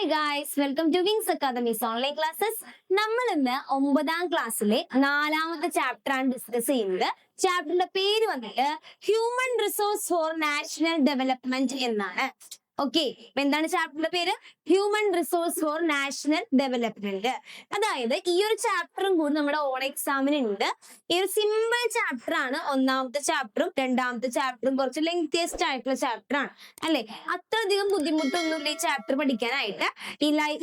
Hi guys, welcome to wings academy's online classes. നമ്മൾ ഇന്ന് 9ാം ക്ലാസ്സിലെ 4ാമത്തെ ചാപ്റ്റർ ആണ് ഡിസ്കസ് ചെയ്യുന്നത്. ചാപ്റ്ററിന്റെ പേര് വന്നിട്ട് human resource four national development എന്നാണ്. ഓക്കെ, അപ്പൊ എന്താണ് ചാപ്റ്ററിന്റെ പേര്? Human resource four national development. അതായത് ഈ ഒരു ചാപ്റ്ററും കൂടി നമ്മുടെ ഓൺ എക്സാമിന് ഉണ്ട്. ഈ ഒരു സിമ്പിൾ ചാപ്റ്റർ ആണ്. 1ാമത്തെ ചാപ്റ്ററും 2ാമത്തെ ചാപ്റ്ററും കുറച്ച് ലെങ്തിയസ്റ്റ് ആയിട്ടുള്ള ചാപ്റ്റർ ആണ് അല്ലെ. അത്രയധികം ബുദ്ധിമുട്ടൊന്നുമില്ല ഈ ചാപ്റ്റർ പഠിക്കാനായിട്ട്.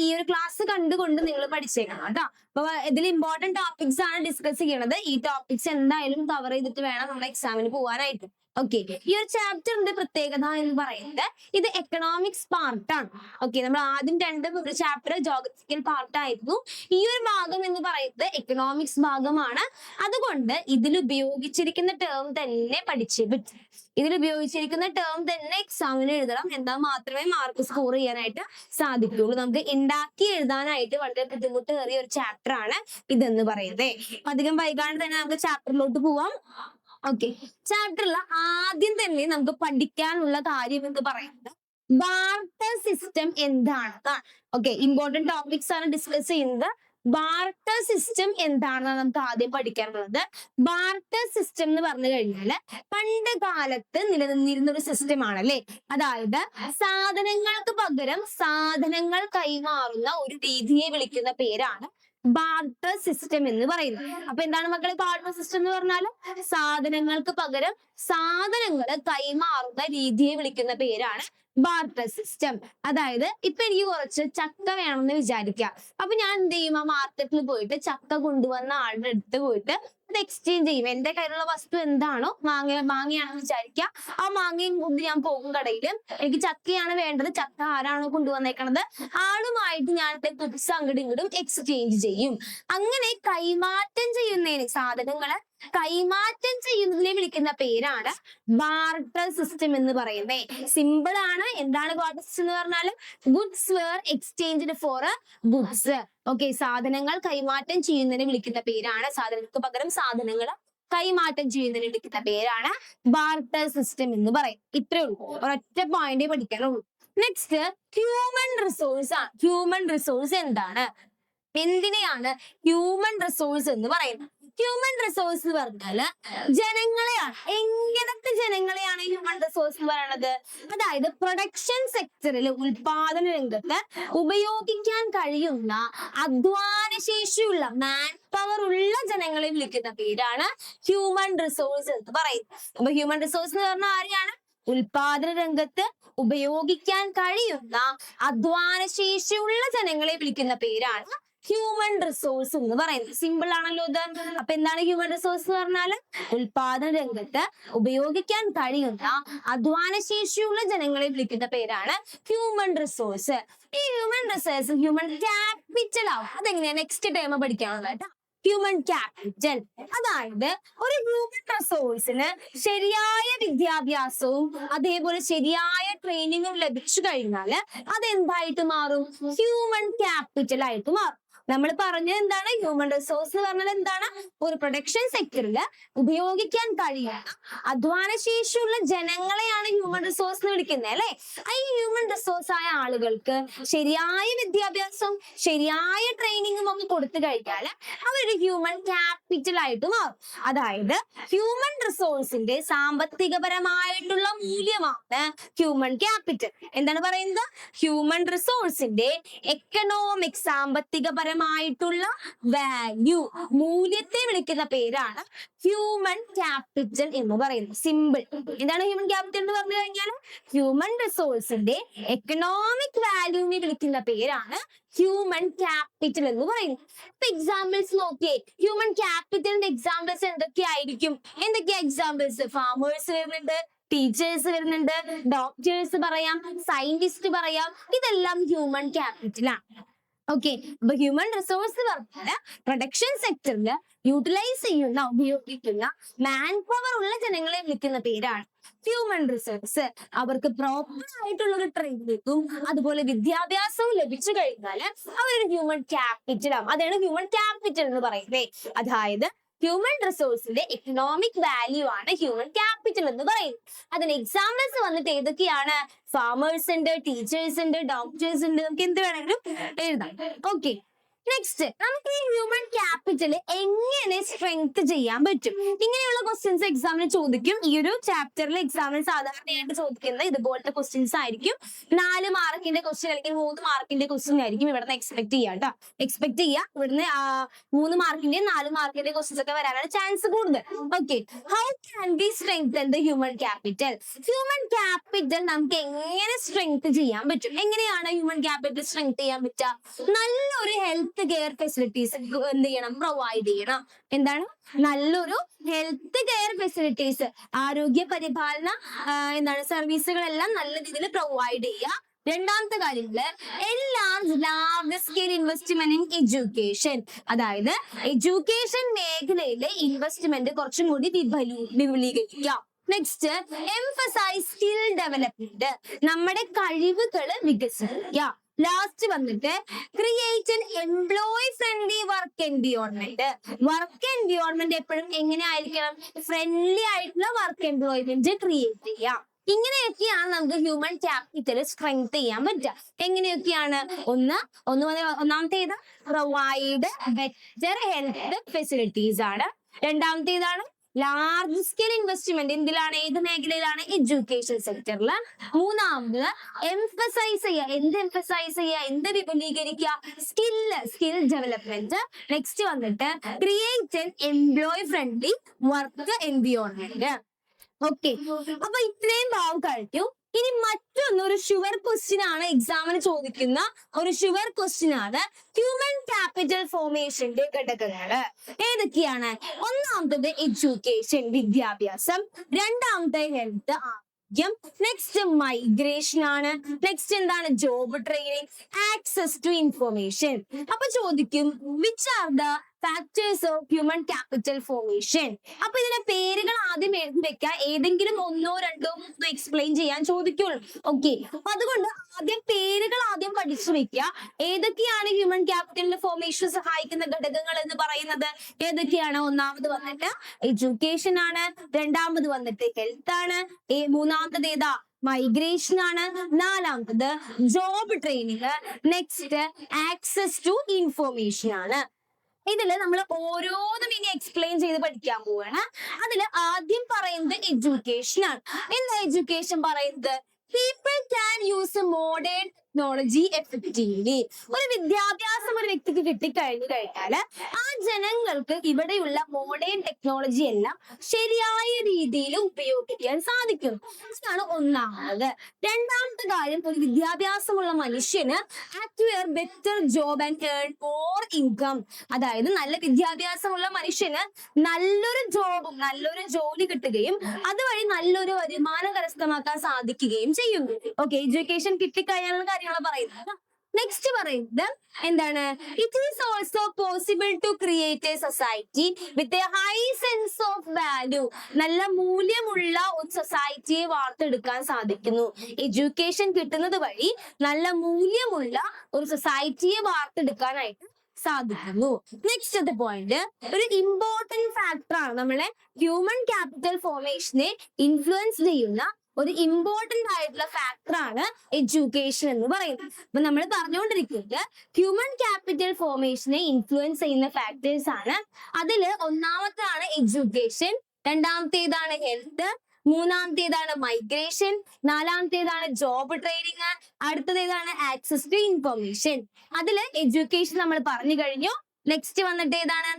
ഈ ഒരു ക്ലാസ് കണ്ടുകൊണ്ട് നിങ്ങൾ പഠിച്ചേക്കണം കേട്ടോ. അപ്പൊ ഇതിൽ ഇമ്പോർട്ടന്റ് ടോപ്പിക്സ് ആണ് ഡിസ്കസ് ചെയ്യണത്. ഈ ടോപ്പിക്സ് എന്തായാലും കവർ ചെയ്തിട്ട് വേണം നമ്മുടെ എക്സാമിന് പോകാനായിട്ട്. ഓക്കെ, ഈ ഒരു ചാപ്റ്ററിന്റെ പ്രത്യേകത എന്ന് പറയുന്നത് ഇത് എക്കണോമിക്സ് പാർട്ടാണ്. ഓക്കെ, നമ്മൾ ആദ്യം ഒരു ചാപ്റ്റർ ജോഗ്രഫിക്കൽ പാർട്ടായിരുന്നു. ഈ ഒരു ഭാഗം എന്ന് പറയുന്നത് എക്കണോമിക്സ് ഭാഗമാണ്. അതുകൊണ്ട് ഇതിൽ ഉപയോഗിച്ചിരിക്കുന്ന ടേം തന്നെ പഠിച്ചേ പറ്റും. ഇതിൽ ഉപയോഗിച്ചിരിക്കുന്ന ടേം തന്നെ എക്സാമിന് എഴുതണം. എന്നാൽ മാത്രമേ മാർക്ക് സ്കോർ ചെയ്യാനായിട്ട് സാധിക്കുള്ളൂ. നമുക്ക് ഉണ്ടാക്കി എഴുതാനായിട്ട് വളരെ ബുദ്ധിമുട്ടേറിയ ഒരു ചാപ്റ്റർ ആണ് ഇതെന്ന് പറയുന്നത്. അധികം വൈകാണ്ട് തന്നെ നമുക്ക് ചാപ്റ്ററിലോട്ട് പോവാം. ഓക്കെ, ചാപ്റ്ററിൽ ആദ്യം തന്നെ നമുക്ക് പഠിക്കാനുള്ള കാര്യം എന്ന് പറയുന്നത് ബാർട്ടർ സിസ്റ്റം എന്താണ്. ഓക്കെ, ഇമ്പോർട്ടന്റ് ടോപ്പിക്സ് ആണ് ഡിസ്കസ് ചെയ്യുന്നത്. ബാർട്ടർ സിസ്റ്റം എന്താണെന്ന് നമുക്ക് ആദ്യം പഠിക്കാനുള്ളത്. ബാർട്ടർ സിസ്റ്റം എന്ന് പറഞ്ഞു കഴിഞ്ഞാല് പണ്ട് കാലത്ത് നിലനിന്നിരുന്ന ഒരു സിസ്റ്റം ആണല്ലേ. അതായത് സാധനങ്ങൾക്ക് പകരം സാധനങ്ങൾ കൈമാറുന്ന ഒരു രീതിയെ വിളിക്കുന്ന പേരാണ് ബാർട്ടർ സിസ്റ്റം എന്ന് പറയുന്നത്. അപ്പൊ എന്താണ് മക്കളെ ബാർട്ടർ സിസ്റ്റം എന്ന് പറഞ്ഞാലും? സാധനങ്ങൾക്ക് പകരം സാധനങ്ങൾ കൈമാറുന്ന രീതിയെ വിളിക്കുന്ന പേരാണ് ബാർട്ടർ സിസ്റ്റം. അതായത് ഇപ്പൊ എനിക്ക് കുറച്ച് ചക്ക വേണമെന്ന് വിചാരിക്കുക. അപ്പൊ ഞാൻ എന്ത് ചെയ്യും? ആ മാർക്കറ്റിൽ പോയിട്ട് ചക്ക കൊണ്ടുവന്ന ആളുടെ അടുത്ത് പോയിട്ട് അത് എക്സ്ചേഞ്ച് ചെയ്യും. എന്റെ കയ്യിലുള്ള വസ്തു എന്താണോ, മാങ്ങയാണെന്ന് വിചാരിക്കുക. ആ മാങ്ങയും കൊണ്ട് ഞാൻ പോകും കടയില്. എനിക്ക് ചക്കയാണ് വേണ്ടത്. ചക്ക ആരാണോ കൊണ്ടുവന്നേക്കണത് ആളുമായിട്ട് ഞാൻ കുറിച്ച് അങ്ങോട്ടും ഇങ്ങോട്ടും എക്സ്ചേഞ്ച് ചെയ്യും. അങ്ങനെ കൈമാറ്റം ചെയ്യുന്നതിന്, സാധനങ്ങള് കൈമാറ്റം ചെയ്യുന്നതിനെ വിളിക്കുന്ന പേരാണ് ബാർട്ടർ സിസ്റ്റം എന്ന് പറയുന്നത്. സിമ്പിൾ ആണ്. എന്താണ് ബാർട്ടർ സിസ്റ്റം എന്ന് പറഞ്ഞാൽ? Goods were exchanged for goods. Okay, സാധനങ്ങൾ കൈമാറ്റം ചെയ്യുന്നതിനെ വിളിക്കുന്ന പേരാണ്, സാധനങ്ങൾക്ക് പകരം സാധനങ്ങൾ കൈമാറ്റം ചെയ്യുന്നതിന് വിളിക്കുന്ന പേരാണ് ബാർട്ടർ സിസ്റ്റം എന്ന് പറയും. ഇത്രേ ഉള്ളൂ, ഒരൊറ്റ പോയിന്റ് പഠിക്കാനുള്ളൂ. നെക്സ്റ്റ് ഹ്യൂമൻ റിസോഴ്സ് ആണ്. ഹ്യൂമൻ റിസോഴ്സ് എന്താണ്? എന്തിനെയാണ് ഹ്യൂമൻ റിസോഴ്സ് എന്ന് പറയുന്നത്? ഹ്യൂമൻ റിസോഴ്സ് എന്ന് പറഞ്ഞാല് ജനങ്ങളെയാണ്. എങ്ങനത്തെ ജനങ്ങളെയാണ് ഹ്യൂമൻ റിസോഴ്സ് എന്ന് പറയുന്നത്? അതായത് പ്രൊഡക്ഷൻ സെക്ടറിൽ, ഉൽപാദന രംഗത്ത് ഉപയോഗിക്കാൻ കഴിയുന്ന അധ്വാനശേഷിയുള്ള മാൻ പവർ ഉള്ള ജനങ്ങളെ വിളിക്കുന്ന പേരാണ് ഹ്യൂമൻ റിസോഴ്സ് എന്ന് പറയുന്നത്. അപ്പൊ ഹ്യൂമൻ റിസോഴ്സ് എന്ന് പറഞ്ഞാൽ ആരെയാണ്? ഉൽപാദന രംഗത്ത് ഉപയോഗിക്കാൻ കഴിയുന്ന അധ്വാനശേഷിയുള്ള ജനങ്ങളെ വിളിക്കുന്ന പേരാണ് ഹ്യൂമൻ റിസോഴ്സ് എന്ന് പറയുന്നത്. സിമ്പിൾ ആണല്ലോ ഇത്. അപ്പൊ എന്താണ് ഹ്യൂമൻ റിസോഴ്സ് എന്ന് പറഞ്ഞാൽ? ഉൽപാദന രംഗത്ത് ഉപയോഗിക്കാൻ കഴിയുന്ന അധ്വാനശേഷിയുള്ള ജനങ്ങളെ വിളിക്കുന്ന പേരാണ് ഹ്യൂമൻ റിസോഴ്സ്. ഈ ഹ്യൂമൻ റിസോഴ്സ് ഹ്യൂമൻ ക്യാപിറ്റൽ ആവും. അതെങ്ങനെയാണ് നെക്സ്റ്റ് ടൈം പഠിക്കാനുള്ളത് കേട്ടോ. ഹ്യൂമൻ ക്യാപിറ്റൽ അതായത് ഒരു ഹ്യൂമൻ റിസോഴ്സിന് ശരിയായ വിദ്യാഭ്യാസവും അതേപോലെ ശരിയായ ട്രെയിനിങ്ങും ലഭിച്ചു കഴിഞ്ഞാൽ അതെന്തായിട്ട് മാറും? ഹ്യൂമൻ ക്യാപിറ്റൽ ആയിട്ട് മാറും. നമ്മൾ പറഞ്ഞത് എന്താണ്? ഹ്യൂമൻ റിസോഴ്സ് പറഞ്ഞാൽ എന്താണ്? ഒരു പ്രൊഡക്ഷൻ സെക്ടറിൽ ഉപയോഗിക്കാൻ കഴിയുന്ന അധ്വാനശേഷിയുള്ള ജനങ്ങളെയാണ് ഹ്യൂമൻ റിസോഴ്സ് എന്ന് വിളിക്കുന്നത് അല്ലെ. ഈ ഹ്യൂമൻ റിസോഴ്സ് ആയ ആളുകൾക്ക് ശരിയായ വിദ്യാഭ്യാസവും ശരിയായ ട്രെയിനിങ്ങും ഒക്കെ കൊടുത്തു കഴിഞ്ഞാൽ അവരൊരു ഹ്യൂമൻ ക്യാപിറ്റൽ ആയിട്ട് മാറും. അതായത് ഹ്യൂമൻ റിസോഴ്സിന്റെ സാമ്പത്തികപരമായിട്ടുള്ള മൂല്യമാണ് ഹ്യൂമൻ ക്യാപിറ്റൽ. എന്താണ് പറയുന്നത്? ഹ്യൂമൻ റിസോഴ്സിന്റെ എക്കണോമിക്, സാമ്പത്തികപരമായിട്ടുള്ള വാല്യൂ, മൂല്യത്തെ വിളിക്കുന്ന പേരാണ് ഹ്യൂമൻ ക്യാപിറ്റൽ എന്ന് പറയുന്നത്. സിമ്പിൾ. എന്താണ് ഹ്യൂമൻ ക്യാപിറ്റൽ എന്ന് പറഞ്ഞു കഴിഞ്ഞാൽ? ഹ്യൂമൻ റിസോഴ്സിന്റെ എക്കണോമിക് വാല്യൂവിനെ വിളിക്കുന്ന പേരാണ് ഹ്യൂമൻ ക്യാപിറ്റൽ എന്ന് പറയുന്നത്. ഇപ്പൊ എക്സാമ്പിൾസ് നോക്കിയേ. ഹ്യൂമൻ ക്യാപിറ്റലിന്റെ എക്സാമ്പിൾസ് എന്തൊക്കെയായിരിക്കും? എന്തൊക്കെയാ എക്സാമ്പിൾസ്? ഫാമേഴ്സ് വരുന്നുണ്ട്, ടീച്ചേഴ്സ് വരുന്നുണ്ട്, ഡോക്ടേഴ്സ് പറയാം, സയന്റിസ്റ്റ് പറയാം. ഇതെല്ലാം ഹ്യൂമൻ ക്യാപിറ്റലാണ്. ഓക്കെ, അപ്പൊ ഹ്യൂമൻ റിസോഴ്സ് പറഞ്ഞാല് പ്രൊഡക്ഷൻ സെക്ടറിൽ യൂട്ടിലൈസ് ചെയ്യുന്ന, ഉപയോഗിക്കുന്ന മാൻ പവർ ഉള്ള ജനങ്ങളെ വിളിക്കുന്ന പേരാണ് ഹ്യൂമൻ റിസോഴ്സ്. അവർക്ക് പ്രോപ്പർ ആയിട്ടുള്ള ഒരു ട്രെയിനിങ്ങും അതുപോലെ വിദ്യാഭ്യാസവും ലഭിച്ചു കഴിഞ്ഞാൽ അവരൊരു ഹ്യൂമൻ ക്യാപിറ്റൽ ആവും. അതാണ് ഹ്യൂമൻ ക്യാപിറ്റൽ എന്ന് പറയുന്നത്. അതായത് ഹ്യൂമൻ റിസോഴ്സിന്റെ എക്കണോമിക് വാല്യൂ ആണ് ഹ്യൂമൻ ക്യാപിറ്റൽ എന്ന് പറയുന്നത്. അതിന് എക്സാമ്പിൾസ് വന്നിട്ട് ഏതൊക്കെയാണ്? ഫാമേഴ്സ് ഉണ്ട്, ടീച്ചേഴ്സ് ഉണ്ട്, ഡോക്ടേഴ്സ് ഉണ്ട്, നമുക്ക് എന്ത് വേണമെങ്കിലും എഴുതാം. ഓക്കെ, നെക്സ്റ്റ് നമുക്ക് ഈ ഹ്യൂമൻ ക്യാപിറ്റൽ എങ്ങനെ സ്ട്രെങ്ത് ചെയ്യാൻ പറ്റും? ഇങ്ങനെയുള്ള ക്വസ്റ്റ്യൻസ് എക്സാമിന് ചോദിക്കും. ഈ ഒരു ചാപ്റ്ററിൽ എക്സാമിന് സാധാരണയായിട്ട് ചോദിക്കുന്നത് ഇതുപോലത്തെ ക്വസ്റ്റ്യൻസ് ആയിരിക്കും. 4 മാർക്കിന്റെ ക്വസ്റ്റ്യൻ അല്ലെങ്കിൽ 3 മാർക്കിന്റെ ക്വസ്റ്റ്യൻ ആയിരിക്കും ഇവിടുന്ന് എക്സ്പെക്ട് ചെയ്യുക കേട്ടോ. എക്സ്പെക്ട് ചെയ്യുക ഇവിടുന്ന് 3 മാർക്കിന്റെ 4 മാർക്കിന്റെ ക്വസ്റ്റ്യൻസ് ഒക്കെ വരാനാണ് ചാൻസ് കൂടുതൽ. Okay, how can be strengthen the human capital? Human capital നമുക്ക് എങ്ങനെ സ്ട്രെങ്ത് ചെയ്യാൻ പറ്റും? എങ്ങനെയാണ് ഹ്യൂമൻ ക്യാപിറ്റൽ സ്ട്രെങ്ത് ചെയ്യാൻ പറ്റുക? നല്ലൊരു ഹെൽത്ത് കെയർ ഫെസിലിറ്റീസ് എന്ത് ചെയ്യണം? പ്രൊവൈഡ് ചെയ്യണം. എന്താണ്? നല്ലൊരു ഹെൽത്ത് കെയർ ഫെസിലിറ്റീസ്, ആരോഗ്യ പരിപാലന എന്താണ് സർവീസുകളെല്ലാം നല്ല രീതിയിൽ പ്രൊവൈഡ് ചെയ്യുക. രണ്ടാമത്തെ കാര്യങ്ങള് എല്ലാം large scale investment in education, അതായത് എഡ്യൂക്കേഷൻ മേഖലയിലെ ഇൻവെസ്റ്റ്മെന്റ് കുറച്ചും കൂടി വിപുലീകരിക്കുക. നെക്സ്റ്റ് എംഫസൈസ് സ്കിൽ ഡെവലപ്മെന്റ്, നമ്മുടെ കഴിവുകൾ വികസിപ്പിക്കുക. ലാസ്റ്റ് വന്നിട്ട് create an employee friendly work environment. Work environment എപ്പോഴും എങ്ങനെ ആയിരിക്കണം? ഫ്രണ്ട്ലി ആയിട്ടുള്ള വർക്ക് എൻവയോൺമെന്റ് ക്രിയേറ്റ് ചെയ്യാം. ഇങ്ങനെയൊക്കെയാണ് നമുക്ക് ഹ്യൂമൻ ക്യാപിറ്റൽ സ്ട്രെങ്ത് ചെയ്യാൻ പറ്റുക. എങ്ങനെയൊക്കെയാണ്? ഒന്നാമത്തേത് പ്രൊവൈഡ് ബെറ്റർ ഹെൽത്ത് ഫെസിലിറ്റീസ് ആണ്. രണ്ടാമത്തേതാണ് ലാർജ് സ്കെയിൽ ഇൻവെസ്റ്റ്മെന്റ്. എന്തിലാണ്? ഏത് മേഖലയിലാണ്? എഡ്യൂക്കേഷൻ സെക്ടറിൽ. മൂന്നാമത് എംഫസൈസ് ചെയ്യുക. എന്ത് വിപുലീകരിക്കുക? Skill development. നെക്സ്റ്റ് വന്നിട്ട് create employee friendly work environment. Okay, അപ്പൊ ഇത്രയും ഭാഗം കഴിഞ്ഞു. ഇനി മറ്റൊരു ഷുവർ ക്വസ്റ്റ്യൻ ആണ് എക്സാമിന് ചോദിക്കുന്ന ഒരു ഷുവർ ക്വസ്റ്റ്യൻ ആണ് ഹ്യൂമൻ ക്യാപിറ്റൽ ഫോർമേഷന്റെ ഘടകങ്ങള് ഏതൊക്കെയാണ്? ഒന്നാമത്തത് എഡ്യൂക്കേഷൻ, വിദ്യാഭ്യാസം. രണ്ടാമത്തെ ഹെൽത്ത്, ആരോഗ്യം. നെക്സ്റ്റ് മൈഗ്രേഷൻ ആണ്. നെക്സ്റ്റ് എന്താണ്? Job training, access to information. അപ്പൊ ചോദിക്കും which are the factors of human capital formation. അപ്പൊ ഇതിന്റെ പേരുകൾ ആദ്യം എഴുതി വെക്കുക. ഏതെങ്കിലും 1, 2, 3 എക്സ്പ്ലെയിൻ ചെയ്യാൻ ചോദിക്കുള്ളൂ. ഓക്കെ, അപ്പൊ അതുകൊണ്ട് പേരുകൾ ആദ്യം പഠിച്ചു വെക്കുക. ഏതൊക്കെയാണ് ഹ്യൂമൻ ക്യാപിറ്റലിന്റെ ഫോർമേഷൻ സഹായിക്കുന്ന ഘടകങ്ങൾ എന്ന് പറയുന്നത്? ഏതൊക്കെയാണ്? ഒന്നാമത് വന്നിട്ട് എഡ്യൂക്കേഷൻ ആണ്. രണ്ടാമത് വന്നിട്ട് ഹെൽത്ത് ആണ്. മൂന്നാമത്തത് ഏതാ? മൈഗ്രേഷൻ ആണ്. നാലാമത്തത് job training. Next access to information ആണ്. ഇതില് നമ്മൾ ഓരോന്നും ഇനി എക്സ്പ്ലെയിൻ ചെയ്ത് പഠിക്കാൻ പോവാണ്. അതിൽ ആദ്യം പറയുന്നത് എഡ്യൂക്കേഷൻ ആണ്. എന്താ എഡ്യൂക്കേഷൻ പറയുന്നത്? People can use modern technology effectively. ഒരു വിദ്യാഭ്യാസം ഒരു വ്യക്തിക്ക് കിട്ടിക്കഴിഞ്ഞാല് ആ ജനങ്ങൾക്ക് ഇവിടെയുള്ള മോഡേൺ ടെക്നോളജി എല്ലാം ശരിയായ രീതിയിൽ ഉപയോഗിക്കാൻ സാധിക്കും. അതാണ് ഒന്നാമത്. രണ്ടാമത്തെ കാര്യം, ഒരു വിദ്യാഭ്യാസമുള്ള മനുഷ്യന് acquire better job and earn more income. അതായത് നല്ല വിദ്യാഭ്യാസമുള്ള മനുഷ്യന് നല്ലൊരു ജോബും നല്ലൊരു ജോലി കിട്ടുകയും അതുവഴി നല്ലൊരു വരുമാനം കരസ്ഥമാക്കാൻ സാധിക്കുകയും ചെയ്യുന്നു. ഓക്കെ, എഡ്യൂക്കേഷൻ കിട്ടിക്കഴിഞ്ഞാലുള്ള കാര്യങ്ങളാണ് പറയുന്നത്. നെക്സ്റ്റ് പറയുന്നത് എന്താണ്? It is also possible to create a society with a high sense of value. നല്ല മൂല്യമുള്ള ഒരു സൊസൈറ്റിയെ വാർത്തെടുക്കാൻ സാധിക്കുന്നു. എഡ്യൂക്കേഷൻ കിട്ടുന്നത് വഴി നല്ല മൂല്യമുള്ള ഒരു സൊസൈറ്റിയെ വാർത്തെടുക്കാനായിട്ട് സാധിക്കുന്നു. നെക്സ്റ്റ് പോയിന്റ്, ഒരു ഇമ്പോർട്ടന്റ് ഫാക്ടർ ആണ് നമ്മളെ ഹ്യൂമൻ ക്യാപിറ്റൽ ഫോർമേഷനെ ഇൻഫ്ലുവൻസ് ചെയ്യുന്ന ഒരു ഇമ്പോർട്ടന്റ് ആയിട്ടുള്ള ഫാക്ടർ ആണ് എഡ്യൂക്കേഷൻ എന്ന് പറയുന്നത്. അപ്പൊ നമ്മൾ പറഞ്ഞുകൊണ്ടിരിക്കുന്നത് ഹ്യൂമൻ ക്യാപിറ്റൽ ഫോർമേഷനെ ഇൻഫ്ലുവൻസ് ചെയ്യുന്ന ഫാക്ടേഴ്സ് ആണ്. അതില് ഒന്നാമത്തേതാണ് എഡ്യൂക്കേഷൻ, രണ്ടാമത്തേതാണ് ഹെൽത്ത്, മൂന്നാമത്തേതാണ് മൈഗ്രേഷൻ, നാലാമത്തേതാണ് ജോബ് ട്രെയിനിങ്, അടുത്തതേതാണ് ആക്സസ് ടു ഇൻഫർമേഷൻ. അതില് എഡ്യൂക്കേഷൻ നമ്മൾ പറഞ്ഞു കഴിഞ്ഞു. നെക്സ്റ്റ് വന്നിട്ട് ഏതാണ്?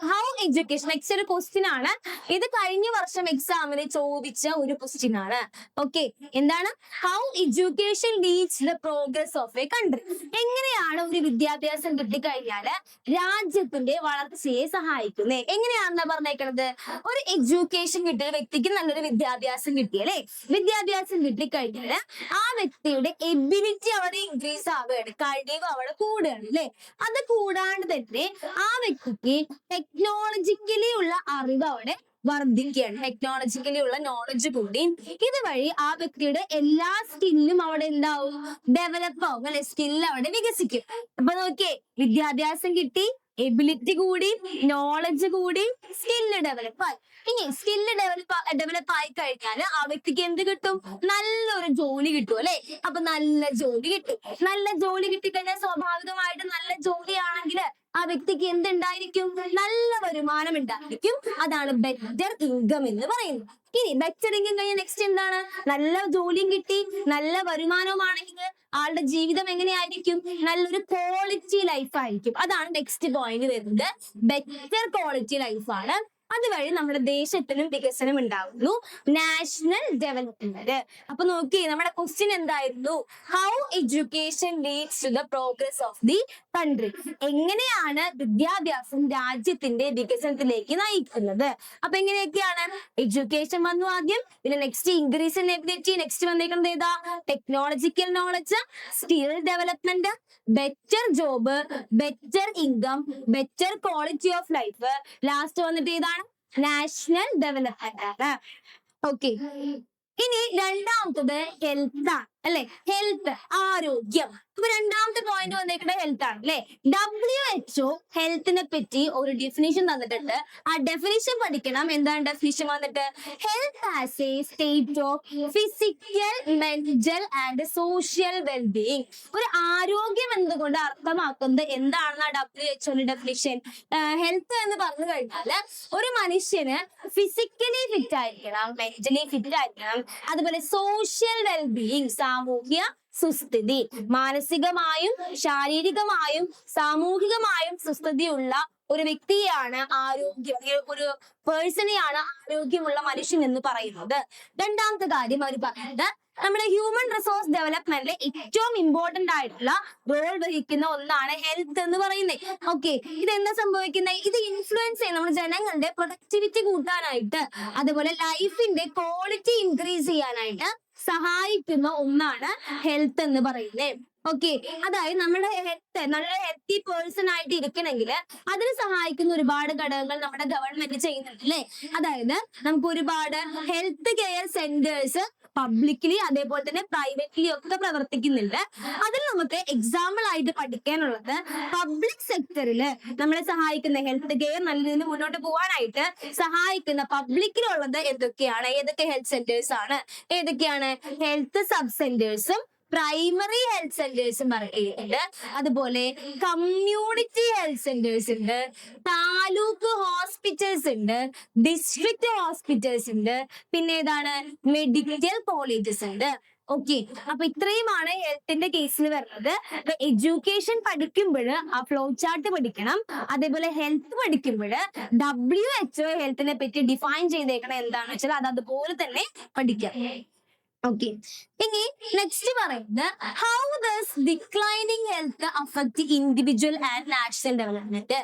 How education. നെക്സ്റ്റ് ഒരു ക്വസ്റ്റ്യൻ ആണ്. ഇത് കഴിഞ്ഞ വർഷം എക്സാമിന് ചോദിച്ച ഒരു ക്വസ്റ്റ്യൻ ആണ്. ഓക്കെ, എന്താണ്? How education Leeds the progress of A country. എങ്ങനെയാണ് ഒരു വിദ്യാഭ്യാസം കിട്ടിക്കഴിഞ്ഞാല് രാജ്യത്തിന്റെ വളർച്ചയെ സഹായിക്കുന്നത്? എങ്ങനെയാണെന്നാ പറഞ്ഞേക്കണത്? ഒരു എഡ്യൂക്കേഷൻ കിട്ടിയ വ്യക്തിക്ക് നല്ലൊരു വിദ്യാഭ്യാസം കിട്ടിയല്ലേ? വിദ്യാഭ്യാസം കിട്ടിക്കഴിഞ്ഞാല് ആ വ്യക്തിയുടെ എബിലിറ്റി അവിടെ ഇൻക്രീസ് ആവുകയാണ്, കഴിവ് അവിടെ കൂടുകയാണ് അല്ലെ? അത് കൂടാണ്ട് തന്നെ ആ വ്യക്തിക്ക് ടെക്നോളജിക്കലി ഉള്ള അറിവ് അവിടെ വർദ്ധിക്കുകയാണ്. ടെക്നോളജിക്കലി ഉള്ള നോളജ് കൂടി ഇതുവഴി ആ വ്യക്തിയുടെ എല്ലാ സ്കില്ലും അവിടെ എന്താവും? ഡെവലപ്പ് ആവും അല്ലെ? സ്കില്ല് അവിടെ വികസിക്കും. അപ്പൊ നോക്കിയേ, വിദ്യാഭ്യാസം കിട്ടി, എബിലിറ്റി കൂടി, നോളജ് കൂടി, സ്കില്ല് ഡെവലപ്പ് ആയി. ഇനി സ്കില്ല് ഡെവലപ്പ് ആയി കഴിഞ്ഞാൽ ആ വ്യക്തിക്ക് എന്ത് കിട്ടും? നല്ലൊരു ജോലി കിട്ടും അല്ലെ? അപ്പൊ നല്ല ജോലി കിട്ടും. നല്ല ജോലി കിട്ടിക്കഴിഞ്ഞാൽ സ്വാഭാവികമായിട്ട് നല്ല ജോലിയാണെങ്കിൽ ആ വ്യക്തിക്ക് എന്തുണ്ടായിരിക്കും? നല്ല വരുമാനം ഉണ്ടായിരിക്കും. അതാണ് ബെറ്റർ ഇൻകം എന്ന് പറയുന്നത്. ഇനി ബെറ്റർ ഇൻകം കഴിഞ്ഞാൽ നെക്സ്റ്റ് എന്താണ്? നല്ല ജോലിയും കിട്ടി, നല്ല വരുമാനവുമാണെങ്കിൽ ആളുടെ ജീവിതം എങ്ങനെയായിരിക്കും? നല്ലൊരു ക്വാളിറ്റി ലൈഫ് ആയിരിക്കും. അതാണ് നെക്സ്റ്റ് പോയിന്റ് വരുന്നത്. ബെറ്റർ ക്വാളിറ്റി ലൈഫാണ്. അതുവഴി നമ്മുടെ ദേശത്തിനും വികസനം ഉണ്ടാവുന്നു. National development. അപ്പൊ നോക്കി, നമ്മുടെ ക്വസ്റ്റ്യൻ എന്തായിരുന്നു? How education leads to the progress of the country. എങ്ങനെയാണ് വിദ്യാഭ്യാസം രാജ്യത്തിന്റെ വികസനത്തിലേക്ക് നയിക്കുന്നത്? അപ്പൊ എങ്ങനെയൊക്കെയാണ്? എഡ്യൂക്കേഷൻ വന്നു ആദ്യം, പിന്നെ next increase in ability, next വന്നേക്കുന്നത് ഏതാ? Technological knowledge, skill development, better job, better income, better quality of life, last വന്നിട്ട് ഏതാണ്? നാഷണൽ ഡെവലപ്മെന്റ് ആണ്. ഓക്കെ, ഇനി രണ്ടാമത്തത് ഹെൽത്ത് ആണ് അല്ലെ? ഹെൽത്ത്, ആരോഗ്യം. അപ്പൊ രണ്ടാമത്തെ പോയിന്റ് വന്നേക്കുന്നത് ഹെൽത്ത് ആണ് അല്ലെ? WHO ഹെൽത്തിനെ പറ്റി ഒരു ഡെഫിനിഷൻ തന്നിട്ടുണ്ട്. ആ ഡെഫിനിഷൻ പഠിക്കണം. എന്താണ് ഡെഫിനിഷൻ വന്നിട്ട്? Health as A state of physical, mental and social wellbeing. ഒരു ആരോഗ്യം എന്നതുകൊണ്ട് അർത്ഥമാക്കുന്നത് എന്താണെന്ന WHO ഡെഫിനിഷൻ. ഹെൽത്ത് എന്ന് പറഞ്ഞു കഴിഞ്ഞാല് ഒരു മനുഷ്യന് ഫിസിക്കലി ഫിറ്റ് ആയിരിക്കണം, മെന്റലി ഫിറ്റ് ആയിരിക്കണം, അതുപോലെ സോഷ്യൽ വെൽബീയിങ്, സാമൂഹ്യ സുസ്ഥിതി, മാനസികമായും ശാരീരികമായും സാമൂഹികമായും സുസ്ഥിതിയുള്ള ഒരു വ്യക്തിയാണ് ആരോഗ്യം, ഒരു പേഴ്സണെയാണ് ആരോഗ്യമുള്ള മനുഷ്യൻ എന്ന് പറയുന്നത്. രണ്ടാമത്തെ കാര്യം അവർ പറയുന്നത്, നമ്മുടെ ഹ്യൂമൻ റിസോഴ്സ് ഡെവലപ്മെന്റിലെ ഏറ്റവും ഇമ്പോർട്ടന്റ് ആയിട്ടുള്ള റോൾ വഹിക്കുന്ന ഒന്നാണ് ഹെൽത്ത് എന്ന് പറയുന്നത്. ഓക്കെ, ഇത് എന്താ സംഭവിക്കുന്നത്? ഇത് ഇൻഫ്ലുവൻസ് ചെയ്യും നമ്മുടെ ജനങ്ങളുടെ പ്രൊഡക്ടിവിറ്റി കൂട്ടാനായിട്ട്, അതുപോലെ ലൈഫിന്റെ ക്വാളിറ്റി ഇൻക്രീസ് ചെയ്യാനായിട്ട് സഹായിക്കുന്ന ഒന്നാണ് ഹെൽത്ത് എന്ന് പറയുന്നത്. ഓക്കെ, അതായത് നമ്മുടെ ഹെൽത്ത് നല്ല ഹെൽത്തി പേഴ്സൺ ആയിട്ട് ഇരിക്കണമെങ്കിൽ അതിന് സഹായിക്കുന്ന ഒരുപാട് ഘടകങ്ങൾ നമ്മുടെ ഗവൺമെന്റ് ചെയ്യുന്നുണ്ട് അല്ലെ? അതായത് നമുക്ക് ഒരുപാട് ഹെൽത്ത് കെയർ സെന്റേഴ്സ് പബ്ലിക്കലി അതേപോലെ തന്നെ പ്രൈവറ്റ്ലി ഒക്കെ പ്രവർത്തിക്കുന്നുണ്ട്. അതിൽ നമുക്ക് എക്സാമ്പിൾ ആയിട്ട് പഠിക്കാനുള്ളത് പബ്ലിക് സെക്ടറിൽ നമ്മളെ സഹായിക്കുന്ന ഹെൽത്ത് കെയർ നല്ല രീതിയിൽ മുന്നോട്ട് പോകാനായിട്ട് സഹായിക്കുന്ന പബ്ലിക്കിലുള്ളത് എന്തൊക്കെയാണ്? ഏതൊക്കെ ഹെൽത്ത് സെന്റേഴ്സ് ആണ്? ഏതൊക്കെയാണ്? ഹെൽത്ത് സബ് സെന്റേഴ്സും പ്രൈമറി ഹെൽത്ത് സെന്റേഴ്സും പറയുന്നുണ്ട്. അതുപോലെ കമ്മ്യൂണിറ്റി ഹെൽത്ത് സെന്റേഴ്സ് ഉണ്ട്, താലൂക്ക് ഹോസ്പിറ്റൽസ് ഉണ്ട്, ഡിസ്ട്രിക്ട് ഹോസ്പിറ്റൽസ് ഉണ്ട്, പിന്നെ ഏതാണ്? മെഡിക്കൽ കോളേജസ് ഉണ്ട്. ഓക്കെ, അപ്പൊ ഇത്രയുമാണ് ഹെൽത്തിന്റെ കേസിൽ വരുന്നത്. അപ്പൊ എഡ്യൂക്കേഷൻ പഠിക്കുമ്പോൾ ആ ഫ്ലോ ചാർട്ട് പഠിക്കണം. അതേപോലെ ഹെൽത്ത് പഠിക്കുമ്പോൾ WHO ഹെൽത്തിനെ പറ്റി ഡിഫൈൻ ചെയ്തേക്കണം എന്താണെന്ന് വെച്ചാൽ അത് അതുപോലെ തന്നെ പഠിക്കാം. ഓക്കെ, ഇനി നെക്സ്റ്റ് പറയുന്നത് how does declining health affect individual and national development.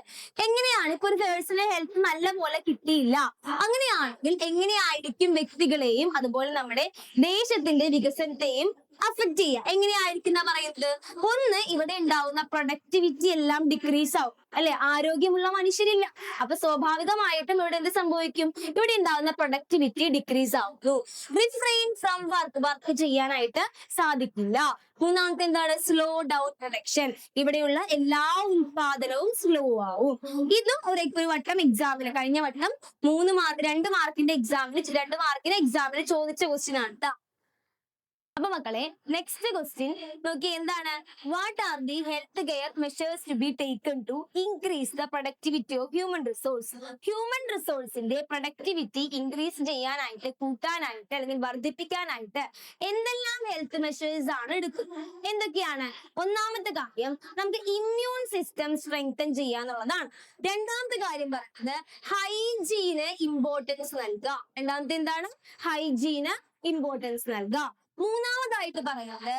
എങ്ങനെയാണ് ഇപ്പൊ ഒരു പേഴ്സണൽ ഹെൽത്ത് നല്ല പോലെ കിട്ടിയില്ല, അങ്ങനെയാണെങ്കിൽ എങ്ങനെയായിരിക്കും വ്യക്തികളെയും അതുപോലെ നമ്മുടെ ദേശത്തിന്റെ വികസനത്തെയും അഫക്ട് ചെയ്യുക? എങ്ങനെയായിരിക്കും പറയുന്നത്? ഒന്ന്, ഇവിടെ ഉണ്ടാവുന്ന പ്രൊഡക്ടിവിറ്റി എല്ലാം ഡിക്രീസ് ആവും അല്ലെ? ആരോഗ്യമുള്ള മനുഷ്യരില്ല. അപ്പൊ സ്വാഭാവികമായിട്ടും ഇവിടെ എന്ത് സംഭവിക്കും? ഇവിടെ ഉണ്ടാവുന്ന പ്രൊഡക്ടിവിറ്റി ഡിക്രീസ് ആവുന്നു. റിഫ്രെയിൻ ഫ്രം വർക്ക് ചെയ്യാനായിട്ട് സാധിക്കില്ല. മൂന്നാമത്തെ എന്താണ്? Slow down production. ഇവിടെയുള്ള എല്ലാ ഉത്പാദനവും സ്ലോ ആവും. ഇതും ഒരു വട്ടം എക്സാമിന്, കഴിഞ്ഞ വട്ടം 2 മാർക്കിന്റെ എക്സാമിന് ചോദിച്ച ക്വസ്റ്റ്യൻ ആണ് ട്ടോ. അപ്പൊ മക്കളെ, നെക്സ്റ്റ് ക്വസ്റ്റ്യൻ നോക്കി, എന്താണ്? What are the health care measures to be taken to increase the productivity of human resource. Human റിസോഴ്സിന്റെ പ്രൊഡക്ടിവിറ്റി ഇൻക്രീസ് ചെയ്യാനായിട്ട്, കൂട്ടാനായിട്ട് അല്ലെങ്കിൽ വർദ്ധിപ്പിക്കാനായിട്ട് എന്തെല്ലാം ഹെൽത്ത് മെഷേഴ്സ് ആണ് എടുക്കുന്നത്? എന്തൊക്കെയാണ്? ഒന്നാമത്തെ കാര്യം നമുക്ക് ഇമ്മ്യൂൺ സിസ്റ്റം സ്ട്രെങ്തൻ ചെയ്യാന്നുള്ളതാണ്. രണ്ടാമത്തെ കാര്യം പറയുന്നത് ഹൈജീന് ഇമ്പോർട്ടൻസ് നൽകുക. രണ്ടാമത്തെ എന്താണ്? ഹൈജീന് ഇമ്പോർട്ടൻസ് നൽകുക. മൂന്നാമതായിട്ട് പറയുന്നത്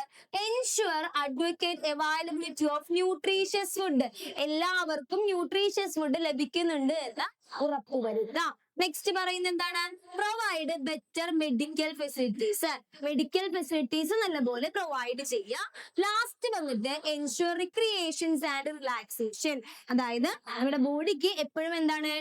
ensure advocate availability of nutritious food. എല്ലാവർക്കും ന്യൂട്രീഷ്യസ് ഫുഡ് ലഭിക്കുന്നുണ്ട് എന്ന് ഉറപ്പുവരുത്തുക. നെക്സ്റ്റ് പറയുന്നത് എന്താണ്? Provide better medical facilities. Medical facilities നല്ലപോലെ പ്രൊവൈഡ് ചെയ്യുക. ലാസ്റ്റ് വന്നിട്ട് എൻഷുർ റിക്രിയേഷൻസ് ആൻഡ് റിലാക്സേഷൻ. അതായത് നമ്മുടെ ബോഡിക്ക് എപ്പോഴും എന്താണ്?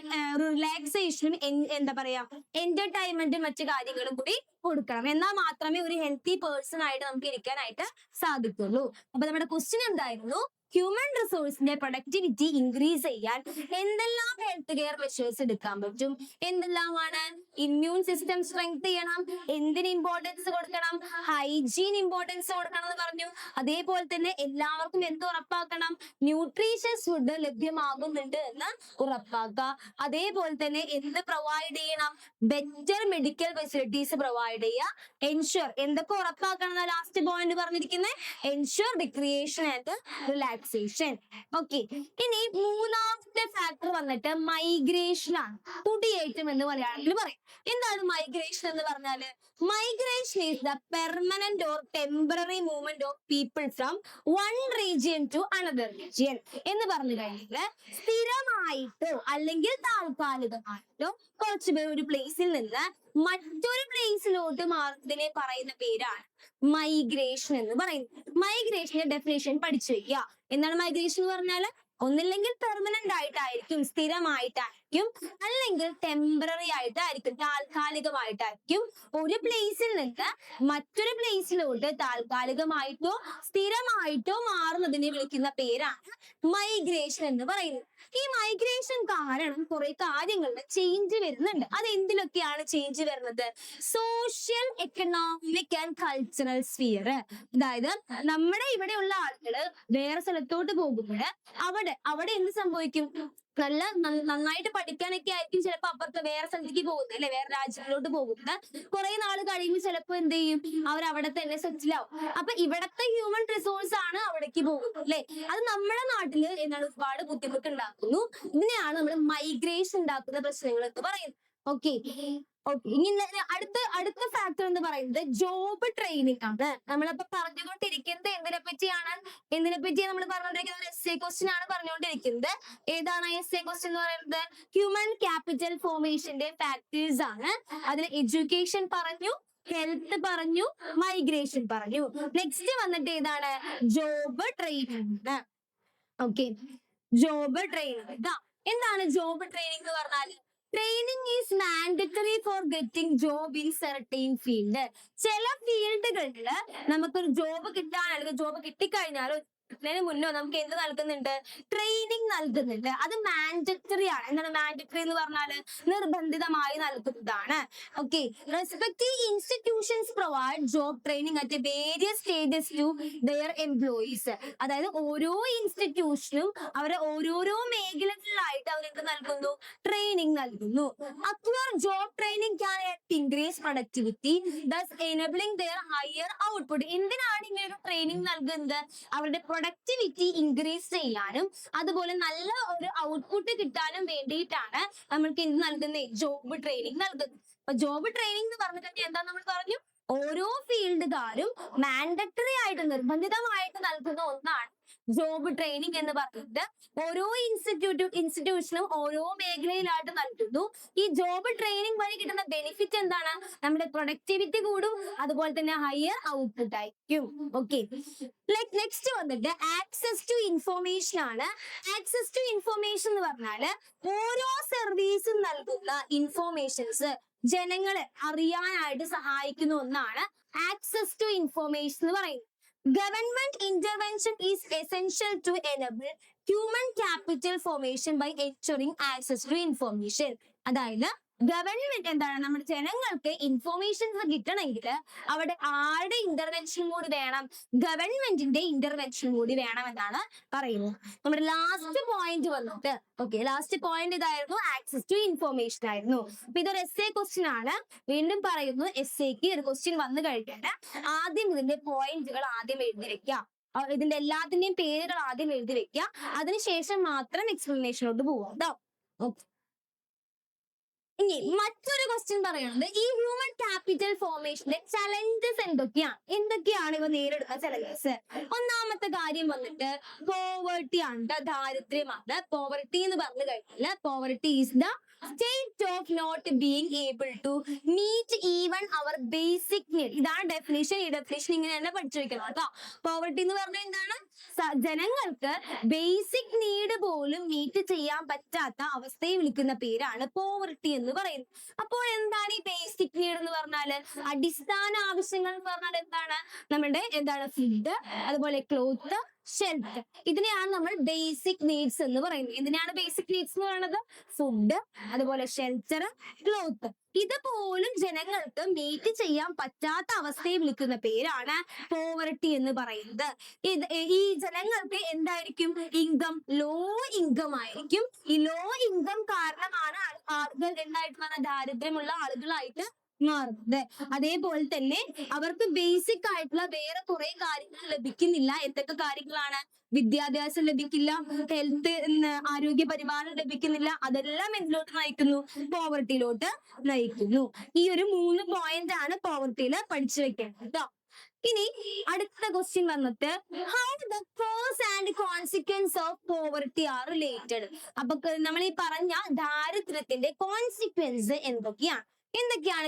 റിലാക്സേഷനും എന്താ പറയാ, എന്റർടൈൻമെന്റും മറ്റു കാര്യങ്ങളും കൂടി കൊടുക്കണം. എന്നാൽ മാത്രമേ ഒരു ഹെൽത്തി പേഴ്സൺ ആയിട്ട് നമുക്ക് ഇരിക്കാനായിട്ട് സാധിക്കുള്ളൂ. അപ്പൊ നമ്മുടെ ക്വസ്റ്റ്യൻ എന്തായിരുന്നു? ഹ്യൂമൻ റിസോഴ്സിന്റെ പ്രൊഡക്ടിവിറ്റി ഇൻക്രീസ് ചെയ്യാൻ എന്തെല്ലാം ഹെൽത്ത് കെയർ മെഷേഴ്സ് എടുക്കാൻ പറ്റും? എന്തെല്ലാമാണ്? ഇമ്മ്യൂൺ സിസ്റ്റം സ്ട്രെങ്ത് ചെയ്യണം, എന്തിന് ഇമ്പോർട്ടൻസ് കൊടുക്കണം? ഹൈജീൻ ഇമ്പോർട്ടൻസ് കൊടുക്കണം എന്ന് പറഞ്ഞു. അതേപോലെ തന്നെ എല്ലാവർക്കും എന്ത് ഉറപ്പാക്കണം? ന്യൂട്രീഷ്യസ് ഫുഡ് ലഭ്യമാകുന്നുണ്ട് എന്ന് ഉറപ്പാക്കുക. അതേപോലെ തന്നെ എന്ത് പ്രൊവൈഡ് ചെയ്യണം? ബെറ്റർ മെഡിക്കൽ ഫെസിലിറ്റീസ് പ്രൊവൈഡ് ചെയ്യുക. എൻഷുർ എന്തൊക്കെ ഉറപ്പാക്കണം എന്ന ലാസ്റ്റ് പോയിന്റ് പറഞ്ഞിരിക്കുന്നത്? Ensure recreation and relaxation. Okay, ഇനി മൂന്നാമത്തെ ഫാക്ടർ വന്നിട്ട് മൈഗ്രേഷൻ ആണ്. കുടിയേറ്റം എന്ന് മലയാളത്തിൽ പറയും. എന്താണ് മൈഗ്രേഷൻ എന്ന് പറഞ്ഞാല്? Migration is the permanent or temporary movement of people from one region to another region എന്ന് പറഞ്ഞു കഴിഞ്ഞാൽ സ്ഥിരമായിട്ടോ അല്ലെങ്കിൽ താൽക്കാലികമായിട്ടോ കുറച്ചു പേർ ഒരു പ്ലേസിൽ നിന്ന് മറ്റൊരു പ്ലേസിലോട്ട് മാറുന്നതിനെ പറയുന്ന പേരാണ് മൈഗ്രേഷൻ എന്ന് പറയുന്നത്. മൈഗ്രേഷന്റെ ഡെഫിനേഷൻ പഠിച്ചു വെക്കുക. എന്താണ് മൈഗ്രേഷൻ എന്ന് പറഞ്ഞാല്? ഒന്നില്ലെങ്കിൽ പെർമനന്റ് ആയിട്ടായിരിക്കും, സ്ഥിരമായിട്ടായിരിക്കും, അല്ലെങ്കിൽ ടെമ്പററി ആയിട്ടായിരിക്കും, താൽക്കാലികമായിട്ടായിരിക്കും. ഒരു പ്ലേസിൽ നിന്ന് മറ്റൊരു പ്ലേസിലോട്ട് താൽക്കാലികമായിട്ടോ സ്ഥിരമായിട്ടോ മാറുന്നതിനെ വിളിക്കുന്ന പേരാണ് മൈഗ്രേഷൻ എന്ന് പറയുന്നത്. ഈ മൈഗ്രേഷൻ കാരണം കുറെ കാര്യങ്ങളിൽ ചേഞ്ച് വരുന്നുണ്ട്. അത് എന്തിലൊക്കെയാണ് ചേഞ്ച് വരുന്നത്? Social, economic and cultural sphere. അതായത് നമ്മുടെ ഇവിടെയുള്ള ആളുകള് വേറെ സ്ഥലത്തോട്ട് പോകുമ്പോൾ അവിടെ എന്ത് സംഭവിക്കും? നന്നായിട്ട് പഠിക്കാനൊക്കെ ആയിരിക്കും ചിലപ്പോ അപ്പുറത്ത് വേറെ സ്ഥലത്തേക്ക് പോകുന്നത്, അല്ലെ, വേറെ രാജ്യങ്ങളിലോട്ട് പോകുന്നത്. കുറെ നാൾ കഴിയുമ്പോൾ ചിലപ്പോ എന്ത് ചെയ്യും? അവർ അവിടെ തന്നെ സെറ്റിൽ ആവും. അപ്പൊ ഇവിടത്തെ ഹ്യൂമൻ റിസോഴ്സ് ആണ് അവിടേക്ക് പോകുന്നത്, അല്ലെ. അത് നമ്മുടെ നാട്ടില് എന്താണ് ഒരുപാട് ബുദ്ധിമുട്ട് ഉണ്ടാക്കുന്നു. ഇതിനെയാണ് നമ്മൾ മൈഗ്രേഷൻ ഉണ്ടാക്കുന്ന പ്രശ്നങ്ങൾ എന്ന് പറയുന്നത്. ഓക്കെ, ഇനി അടുത്ത ഫാക്ടർ എന്ന് പറയുന്നത് ജോബ് ട്രെയിനിങ് ആണ്. നമ്മളിപ്പോ പറഞ്ഞുകൊണ്ടിരിക്കുന്നത് എന്തിനെ പറ്റിയാണ് നമ്മൾ പറഞ്ഞുകൊണ്ടിരിക്കുന്നത്? എസ് എ ക്വസ്റ്റ്യൻ ആണ് പറഞ്ഞുകൊണ്ടിരിക്കുന്നത്. ഏതാണ് എസ് എ ക്വസ്റ്റ്യൻ എന്ന് പറയുന്നത്? ഹ്യൂമൻ ക്യാപിറ്റൽ ഫോർമേഷന്റെ ഫാക്ടേഴ്സ് ആണ്. അതിൽ എഡ്യൂക്കേഷൻ പറഞ്ഞു, ഹെൽത്ത് പറഞ്ഞു, മൈഗ്രേഷൻ പറഞ്ഞു. നെക്സ്റ്റ് വന്നിട്ട് ഏതാണ്? Job training. Okay, job training. എന്താണ് ജോബ് ട്രെയിനിങ് എന്ന് പറഞ്ഞാൽ? Training is mandatory for getting job in certain field. ചില ഫീൽഡുകളിൽ നമുക്കൊരു ജോബ് കിട്ടാൻ അല്ലെങ്കിൽ ജോബ് കിട്ടിക്കഴിഞ്ഞാൽ മുന്നോ നമുക്ക് എന്ത് നൽകുന്നുണ്ട്? ട്രെയിനിങ് നൽകുന്നുണ്ട്. അത് മാൻഡറ്ററി ആണ്. എന്താണ് മാൻഡറ്ററി എന്ന് പറഞ്ഞാല്? നിർബന്ധിതമായി നൽകുന്നതാണ്. Okay, respective institutions provide job training at various stages to their employees. അതായത് ഓരോ ഇൻസ്റ്റിറ്റ്യൂഷനും അവരെ ഓരോരോ മേഖലകളിലായിട്ട് അവർക്ക് നൽകുന്നു, ട്രെയിനിങ് നൽകുന്നു. Acquire job training can increase productivity, thus enabling their higher output. എന്തിനാണ് ഇങ്ങനെ ഒരു ട്രെയിനിങ് നൽകുന്നത്? അവരുടെ പ്രൊഡക്ടിവിറ്റി ഇൻക്രീസ് ചെയ്യാനും അതുപോലെ നല്ല ഒരു ഔട്ട്പുട്ട് കിട്ടാനും വേണ്ടിയിട്ടാണ് നമ്മൾക്ക് എന്ത് നൽകുന്നത്? ജോബ് ട്രെയിനിങ് നൽകുന്നത്. അപ്പൊ ജോബ് ട്രെയിനിങ് എന്ന് പറഞ്ഞിട്ട് എന്താ നമ്മൾ പറഞ്ഞു? ഓരോ ഫീൽഡുകാരും മാൻഡറ്ററി ആയിട്ട് നിർബന്ധിതമായിട്ട് നൽകുന്ന ഒന്നാണ് ജോബ് ട്രെയിനിങ് എന്ന് പറഞ്ഞിട്ട്. ഓരോ ഇൻസ്റ്റിറ്റ്യൂഷനും ഓരോ മേഖലയിലായിട്ട് നൽകുന്നു. ഈ ജോബ് ട്രെയിനിങ് വഴി കിട്ടുന്ന ബെനിഫിറ്റ് എന്താണ്? നമ്മുടെ പ്രൊഡക്ടിവിറ്റി കൂടും, അതുപോലെ തന്നെ ഹയർ ഔട്ട്പുട്ട് ആയിരിക്കും. ഓക്കെ, നെക്സ്റ്റ് വന്നിട്ട് ആക്സസ് ടു ഇൻഫോർമേഷൻ ആണ്. ആക്സസ് ടു ഇൻഫോർമേഷൻ എന്ന് പറഞ്ഞാല് ഓരോ സർവീസും നൽകുന്ന ഇൻഫോർമേഷൻസ് ജനങ്ങളെ അറിയാനായിട്ട് സഹായിക്കുന്ന ഒന്നാണ് ആക്സസ് ടു ഇൻഫോർമേഷൻ എന്ന് പറയുന്നത്. Government intervention is essential to enable human capital formation by ensuring access to information. അതായത് ഗവൺമെന്റ് എന്താണ്? നമ്മുടെ ജനങ്ങൾക്ക് ഇൻഫോർമേഷൻസ് കിട്ടണമെങ്കിൽ അവിടെ ആരുടെ ഇന്റർവെൻഷൻ കൂടി വേണം? ഗവൺമെന്റിന്റെ ഇന്റർവെൻഷൻ കൂടി വേണം എന്നാണ് പറയുന്നത്. നമ്മുടെ ലാസ്റ്റ് പോയിന്റ് വന്നിട്ട്, ഓക്കെ, ലാസ്റ്റ് പോയിന്റ് ഇതായിരുന്നു, ആക്സസ് ടു ഇൻഫോർമേഷൻ ആയിരുന്നു. അപ്പൊ ഇതൊരു എസ് എ ക്വസ്റ്റ്യൻ ആണ്. വീണ്ടും പറയുന്നു, എസ് എക്ക് ഒരു ക്വസ്റ്റ്യൻ വന്നു കഴിഞ്ഞാൽ ആദ്യം ഇതിന്റെ പോയിന്റുകൾ ആദ്യം എഴുതി വെക്കാം. ഇതിന്റെ എല്ലാത്തിന്റെയും പേരുകൾ ആദ്യം എഴുതി വെക്കാം. അതിനുശേഷം മാത്രം എക്സ്പ്ലനേഷനോട്ട് പോവാം കേട്ടോ. ഓക്കെ, ഇനി മറ്റൊരു ക്വസ്റ്റ്യൻ പറയുന്നത് ഈ ഹ്യൂമൻ ക്യാപിറ്റൽ ഫോർമേഷന്റെ ചലഞ്ചസ് എന്തൊക്കെയാണ് ഇവ നേരിടുന്ന ചലഞ്ചസ്? ഒന്നാമത്തെ കാര്യം വന്നിട്ട് പോവർട്ടി ആണ്, ദാരിദ്ര്യമാണ്. പോവർട്ടി എന്ന് പറഞ്ഞു കഴിഞ്ഞാൽ poverty is the state of not being able to meet even അവർ ബേസിക് നീഡ്. ഇതാണ് ഡെഫിനിഷൻ. ഈ ഡെഫിനിഷൻ ഇങ്ങനെ തന്നെ പഠിച്ചു വെക്കണം കേട്ടോ. പോവർട്ടി എന്ന് പറഞ്ഞാൽ എന്താണ്? ജനങ്ങൾക്ക് ബേസിക് നീഡ് പോലും മീറ്റ് ചെയ്യാൻ പറ്റാത്ത അവസ്ഥയെ വിളിക്കുന്ന പേരാണ് പോവർട്ടി എന്ന് പറയുന്നത്. അപ്പോൾ എന്താണ് ഈ ബേസിക് നീഡ് എന്ന് പറഞ്ഞാല്? അടിസ്ഥാന ആവശ്യങ്ങൾ എന്ന് പറഞ്ഞാൽ എന്താണ്? നമ്മുടെ ഫുഡ്, അതുപോലെ ക്ലോത്ത്, ഷെൽട്ടർ. ഇതിനെയാണ് നമ്മൾ ബേസിക് നീഡ്സ് എന്ന് പറയുന്നത്. എന്തിനാണ് ബേസിക് നീഡ്സ് എന്ന് പറയുന്നത്? ഫുഡ്, അതുപോലെ ഷെൽട്ടർ, ക്ലോത്ത്. ഇതുപോലും ജനങ്ങൾക്ക് മീറ്റ് ചെയ്യാൻ പറ്റാത്ത അവസ്ഥയെ വിളിക്കുന്ന പേരാണ് പോവർട്ടി എന്ന് പറയുന്നത്. ഈ ജനങ്ങൾക്ക് എന്തായിരിക്കും? ഇൻകം ലോ ഇൻകം ആയിരിക്കും. ഈ ലോ ഇൻകം കാരണമാണ് ആളുകൾ എന്തായിട്ട് ദാരിദ്ര്യമുള്ള ആളുകളായിട്ട് മാറുന്നത്. അതേപോലെ തന്നെ അവർക്ക് ബേസിക് ആയിട്ടുള്ള വേറെ കുറെ കാര്യങ്ങൾ ലഭിക്കുന്നില്ല. എന്തൊക്കെ കാര്യങ്ങളാണ്? വിദ്യാഭ്യാസം ലഭിക്കില്ല, ഹെൽത്ത് ആരോഗ്യ പരിപാലനം ലഭിക്കുന്നില്ല. അതെല്ലാം എന്തിലോട്ട് നയിക്കുന്നു? പോവർട്ടിയിലോട്ട് നയിക്കുന്നു. ഈ ഒരു 3 പോയിന്റ് ആണ് പോവർട്ടിയിൽ പഠിച്ചു വെക്കേണ്ടത് കേട്ടോ. ഇനി അടുത്ത ക്വസ്റ്റ്യൻ വന്നിട്ട് how the cause and consequence of poverty are related. അപ്പൊ നമ്മൾ ഈ പറഞ്ഞ ദാരിദ്ര്യത്തിന്റെ കോൺസിക്വൻസ് എന്തൊക്കെയാണ്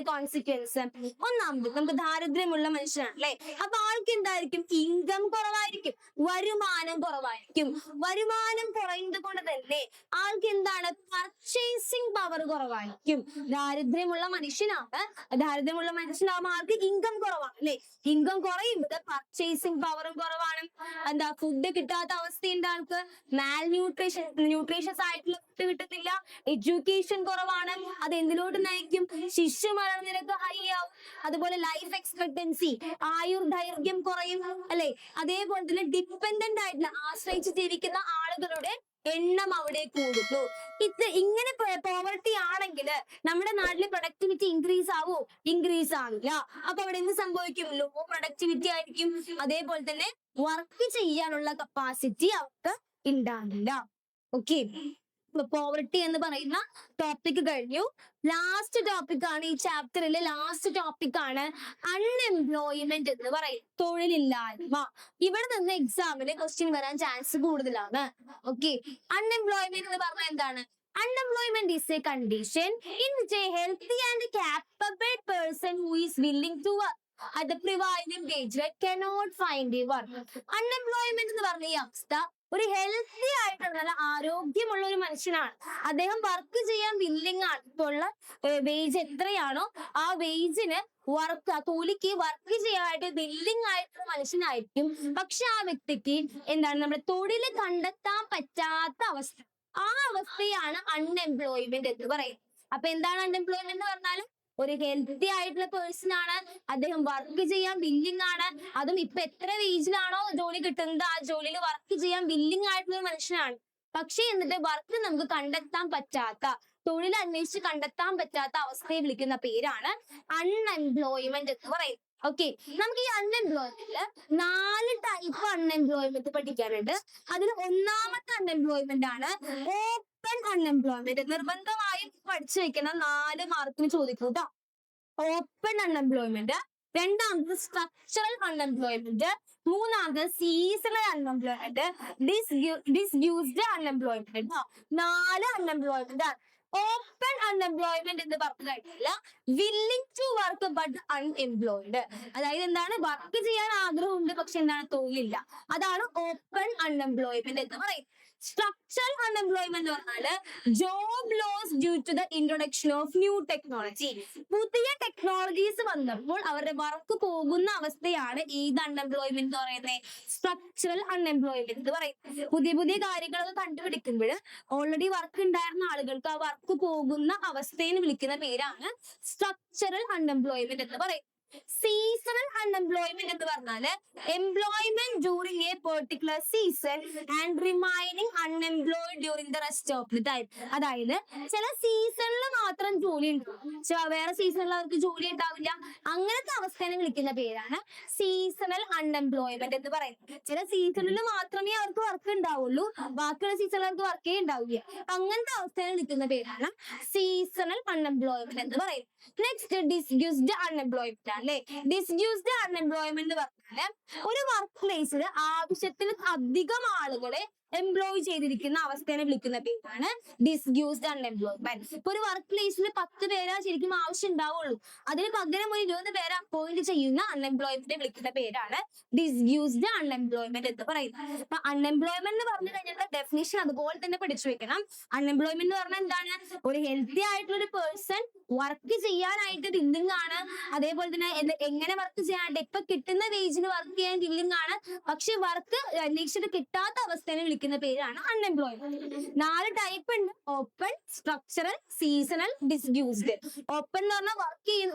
കോൺസിക്വൻസ്? ഒന്നാമത് നമുക്ക് ദാരിദ്ര്യമുള്ള മനുഷ്യനാണ് അല്ലെ, അപ്പൊ ആൾക്ക് എന്തായിരിക്കും? ഇൻകം കുറവായിരിക്കും, വരുമാനം കുറവായിരിക്കും. വരുമാനം കുറയുന്നത് കൊണ്ട് തന്നെ ആൾക്ക് എന്താണ്? പർച്ചേസിങ് പവർ കുറവായിരിക്കും. ദാരിദ്ര്യമുള്ള മനുഷ്യനാകുമ്പോൾ ആൾക്ക് ഇൻകം കുറവാണ് അല്ലെ. ഇൻകം കുറയുമ്പോൾ പർച്ചേസിങ് പവറും കുറവാണ്. എന്താ? ഫുഡ് കിട്ടാത്ത അവസ്ഥയുണ്ട് ആൾക്ക്. ന്യൂട്രീഷ്യസ് ആയിട്ടുള്ള ഫുഡ് കിട്ടുന്നില്ല. എഡ്യൂക്കേഷൻ കുറവാണ്. അത് എന്തിലോട്ട് നയിക്കും? ശിശു മരണനിരക്ക് ഹൈ ആവും. അതുപോലെ ലൈഫ് എക്സ്പെക്ടൻസി, ആയുർദൈർഘ്യം കുറയും അല്ലെ. അതേപോലെ തന്നെ ഡിപ്പെൻഡന്റ് ആയിട്ടുള്ള ആശ്രയിച്ച് ജീവിക്കുന്ന ആളുകളുടെ എണ്ണം അവിടെ കൂടുന്നു. ഇങ്ങനെ പോവർട്ടി ആണെങ്കിൽ നമ്മുടെ നാട്ടിലെ പ്രൊഡക്ടിവിറ്റി ഇൻക്രീസ് ആവില്ല. അപ്പൊ അവിടെ എന്ത് സംഭവിക്കും? ലോ പ്രൊഡക്ടിവിറ്റി ആയിരിക്കും. അതേപോലെ തന്നെ വർക്ക് ചെയ്യാനുള്ള കപ്പാസിറ്റി അവർക്ക് ഉണ്ടാവില്ല. ഓക്കെ, പോവർട്ടി എന്ന് പറയുന്ന ടോപ്പിക് കഴിഞ്ഞു. ലാസ്റ്റ് ടോപ്പിക് ആണ് ഈ ചാപ്റ്ററിലെ അൺഎംപ്ലോയ്മെന്റ് എന്ന് പറയും, തൊഴിലില്ലായ്മ. ഇവിടെ നിന്ന് എക്സാമിന് ക്വസ്റ്റ്യൻ വരാൻ ചാൻസ് കൂടുതലാണ്. ഓക്കെ, അൺഎംപ്ലോയ്മെന്റ് എന്ന് പറഞ്ഞാൽ എന്താണ്? Unemployment is a condition in which a healthy and capable person who is willing to work at the prevailing wage rate cannot find a work. Unemployment എന്ന് പറഞ്ഞ ഈ അവസ്ഥ ഒരു ഹെൽത്തി ആയിട്ടുള്ള നല്ല ആരോഗ്യമുള്ള ഒരു മനുഷ്യനാണ്. അദ്ദേഹം വർക്ക് ചെയ്യാൻ വില്ലിങ് ആണ്. ഇപ്പോഴുള്ള വേജ് എത്രയാണോ ആ വേജിന് കൂലിക്ക് വർക്ക് ചെയ്യാനായിട്ട് വില്ലിങ് ആയിട്ടുള്ള മനുഷ്യനായിരിക്കും. പക്ഷെ ആ വ്യക്തിക്ക് എന്താണ്? നമ്മുടെ തൊഴിൽ കണ്ടെത്താൻ പറ്റാത്ത അവസ്ഥ. ആ അവസ്ഥയാണ് അൺഎംപ്ലോയ്മെന്റ് എന്ന് പറയുന്നത്. അപ്പൊ എന്താണ് അൺഎംപ്ലോയ്മെന്റ് എന്ന് പറഞ്ഞാൽ? ഒരു ഹെൽത്തി ആയിട്ടുള്ള പേഴ്സൺ ആണ്, അദ്ദേഹം വർക്ക് ചെയ്യാൻ വില്ലിങ് ആണ്. അതും ഇപ്പൊ എത്ര വേജിലാണോ ജോലി കിട്ടുന്നത് ആ ജോലിയിൽ വർക്ക് ചെയ്യാൻ വില്ലിങ് ആയിട്ടുള്ള ഒരു മനുഷ്യനാണ്. പക്ഷെ എന്നിട്ട് വർക്ക് നമുക്ക് കണ്ടെത്താൻ പറ്റാത്ത, തൊഴിൽ അന്വേഷിച്ച് കണ്ടെത്താൻ പറ്റാത്ത അവസ്ഥയെ വിളിക്കുന്ന പേരാണ് അൺഎംപ്ലോയ്മെന്റ് എന്ന് പറയുന്നത്. ഓക്കെ, നമുക്ക് ഈ അൺഎംപ്ലോയ്മെന്റില് 4 ടൈപ്പ് അൺഎംപ്ലോയ്മെന്റ് പഠിക്കാനുണ്ട്. അതിൽ ഒന്നാമത്തെ അൺഎംപ്ലോയ്മെന്റ് ആണ് ഓപ്പൺ അൺഎംപ്ലോയ്മെന്റ്. നിർബന്ധമായും പഠിച്ചു വെക്കണം, 4 മാർക്കിന് ചോദിക്കും കേട്ടോ. Open unemployment. രണ്ടാമത് സ്ട്രക്ചറൽ അൺഎംപ്ലോയ്മെന്റ്. മൂന്നാമത് seasonal unemployment. Disguised unemployment. 4 unemployment ആണ്. ഓപ്പൺ അൺഎംപ്ലോയ്മെന്റ് എന്ന് പറഞ്ഞു കഴിഞ്ഞാൽ willing to work but unemployed. അതായത് എന്താണ്? വർക്ക് ചെയ്യാൻ ആഗ്രഹമുണ്ട് പക്ഷെ എന്താണ്? തൊഴിലില്ല. അതാണ് ഓപ്പൺ അൺഎംപ്ലോയ്മെന്റ് എന്ന് പറയും. സ്ട്രക്ചറൽ അൺഎംപ്ലോയ്മെന്റ് എന്ന് പറഞ്ഞാല് job loss due to the introduction of new technology. പുതിയ ടെക്നോളജീസ് വന്നപ്പോൾ അവരുടെ വർക്ക് പോകുന്ന അവസ്ഥയാണ് ഏത് അൺഎംപ്ലോയ്മെന്റ് എന്ന് പറയുന്നത്? സ്ട്രക്ചറൽ അൺഎംപ്ലോയ്മെന്റ് എന്ന് പറയും. പുതിയ കാര്യങ്ങളൊക്കെ കണ്ടുപിടിക്കുമ്പോൾ ഓൾറെഡി വർക്ക് ഉണ്ടായിരുന്ന ആളുകൾക്ക് ആ വർക്ക് പോകുന്ന അവസ്ഥയെ വിളിക്കുന്ന പേരാണ് സ്ട്രക്ചറൽ അൺഎംപ്ലോയ്മെന്റ് എന്ന് പറയും. സീസണൽ അൺഎംപ്ലോയ്മെന്റ് എന്ന് പറഞ്ഞാല് employment during A particular season and remaining unemployed during the rest of the time. അതായത് ചില സീസണിൽ മാത്രം ജോലി ഉണ്ടാവും, വേറെ സീസണിൽ അവർക്ക് ജോലി ഉണ്ടാവില്ല. അങ്ങനത്തെ അവസ്ഥയെ വിളിക്കുന്ന പേരാണ് സീസണൽ അൺഎംപ്ലോയ്മെന്റ് എന്ന് പറയുന്നത്. ചില സീസണിൽ മാത്രമേ അവർക്ക് വർക്ക് ഉണ്ടാവുള്ളൂ, ബാക്കിയുള്ള സീസണിൽ അവർക്ക് വർക്കേ ഉണ്ടാവില്ല. അങ്ങനത്തെ അവസ്ഥയെ വിളിക്കുന്ന പേരാണ് സീസണൽ അൺഎംപ്ലോയ്മെന്റ് എന്ന് പറയുന്നത്. നെക്സ്റ്റ് ഡിസ്യൂസ്ഡ് അൺഎംപ്ലോയ്മെന്റ് അല്ലെ. ഡിസ്യൂസ്ഡ് അൺഎംപ്ലോയ്മെന്റ് പറഞ്ഞാല് ഒരു വർക്ക് പ്ലേസിൽ ആവശ്യത്തിന് അധികം ആളുകളെ എംപ്ലോയ് ചെയ്തിരിക്കുന്ന അവസ്ഥയെ വിളിക്കുന്ന പേരാണ് ഡിസ്യൂസ്ഡ് അൺഎംപ്ലോയ്മെന്റ്. ഇപ്പൊ ഒരു വർക്ക് പ്ലേസിൽ 10 പേരാ ശരിക്കും ആവശ്യം ഉണ്ടാവുള്ളൂ, അതിന് പകരം ഒരു 20 പേരെ അപ്പോയിന്റ് ചെയ്യുന്ന അൺഎംപ്ലോയ്മെന്റ് വിളിക്കുന്ന പേരാണ് ഡിസ്യൂസ്ഡ് അൺഎംപ്ലോയ്മെന്റ് എന്ന് പറയുന്നത്. അപ്പൊ അൺഎംപ്ലോയ്മെന്റ് എന്ന് പറഞ്ഞു കഴിഞ്ഞാൽ ഡെഫിനിഷൻ അതുപോലെ തന്നെ പഠിച്ചു വെക്കണം. അൺഎംപ്ലോയ്മെന്റ് എന്ന് പറഞ്ഞാൽ എന്താണ്? ഒരു ഹെൽത്തി ആയിട്ടുള്ള ഒരു പേഴ്സൺ വർക്ക് ചെയ്യാനായിട്ട് വില്ലിങ് ആണ്, അതേപോലെ തന്നെ എങ്ങനെ വർക്ക് ചെയ്യാനായിട്ട് ഇപ്പൊ കിട്ടുന്ന വേജിന് വർക്ക് ചെയ്യാൻ വില്ലിങ് ആണ്, പക്ഷെ വർക്ക് അന്വേഷിച്ചിട്ട് കിട്ടാത്ത അവസ്ഥയെ വിളിക്കുന്ന പേരാണ് അൺഎംപ്ലോയ്മെന്റ്. 4 ടൈപ്പ് ഉണ്ട്: ഓപ്പൺ, സ്ട്രക്ചറൽ, സീസണൽ, ഡിസ്യൂസ്ഡ്. ഓപ്പൺ എന്ന് പറഞ്ഞാൽ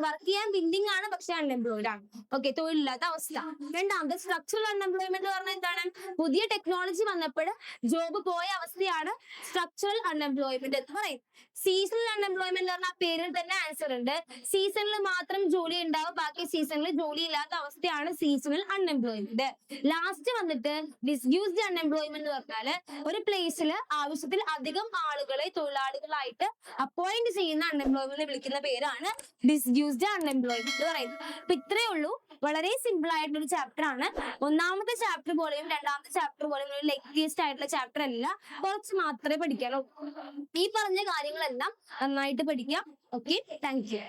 വർക്ക് ചെയ്യാൻ വില്ലിങ് ആണ് പക്ഷെ അൺഎംപ്ലോയിഡ് ആണ്, ഓക്കെ, തൊഴിലില്ലാത്ത അവസ്ഥ. രണ്ടാമത് സ്ട്രക്ചറൽ അൺഎംപ്ലോയ്മെന്റ് പറഞ്ഞാൽ എന്താണ്? പുതിയ ടെക്നോളജി വന്നപ്പോൾ ജോബ് പോയ അവസ്ഥയാണ് സ്ട്രക്ചറൽ അൺഎംപ്ലോയ്മെന്റ് എന്ന് പറയും. സീസണൽ അൺഎംപ്ലോയ്മെന്റ് പറഞ്ഞാൽ പേരിൽ തന്നെ ആൻസർ ഉണ്ട്. സീസണിൽ മാത്രം ജോലി ഉണ്ടാവും, ബാക്കി സീസണിൽ ജോലി ഇല്ലാത്ത അവസ്ഥയാണ് സീസണൽ അൺഎംപ്ലോയ്മെന്റ്. ലാസ്റ്റ് വന്നിട്ട് ഡിസ്യൂസ്ഡ് അൺഎംപ്ലോയ്മെന്റ് പറഞ്ഞാല് ഒരു പ്ലേസിൽ ആവശ്യത്തിൽ അധികം ആളുകളെ തൊഴിലാളികളായിട്ട് അപ്പോയിന്റ് ചെയ്യുന്ന അൺഎംപ്ലോയ്മെന്റ് വിളിക്കുന്ന പേരാണ് ഡിസ്യൂസ്ഡ് അൺഎംപ്ലോയ്മെന്റ് എന്ന് പറയുന്നത്. അപ്പൊ ഇത്രയേ ഉള്ളൂ, വളരെ സിമ്പിൾ ആയിട്ടുള്ള ഒരു ചാപ്റ്റർ ആണ്. ഒന്നാമത്തെ ചാപ്റ്റർ പോലെയും രണ്ടാമത്തെ ചാപ്റ്റർ പോലെയും ഒരു ലെങ്തിയസ്റ്റ് ആയിട്ടുള്ള ചാപ്റ്റർ അല്ല, കുറച്ച് മാത്രമേ പഠിക്കാനുള്ളൂ. ഈ പറഞ്ഞ കാര്യങ്ങളെല്ലാം നന്നായിട്ട് പഠിക്കാം. Okay, thank you.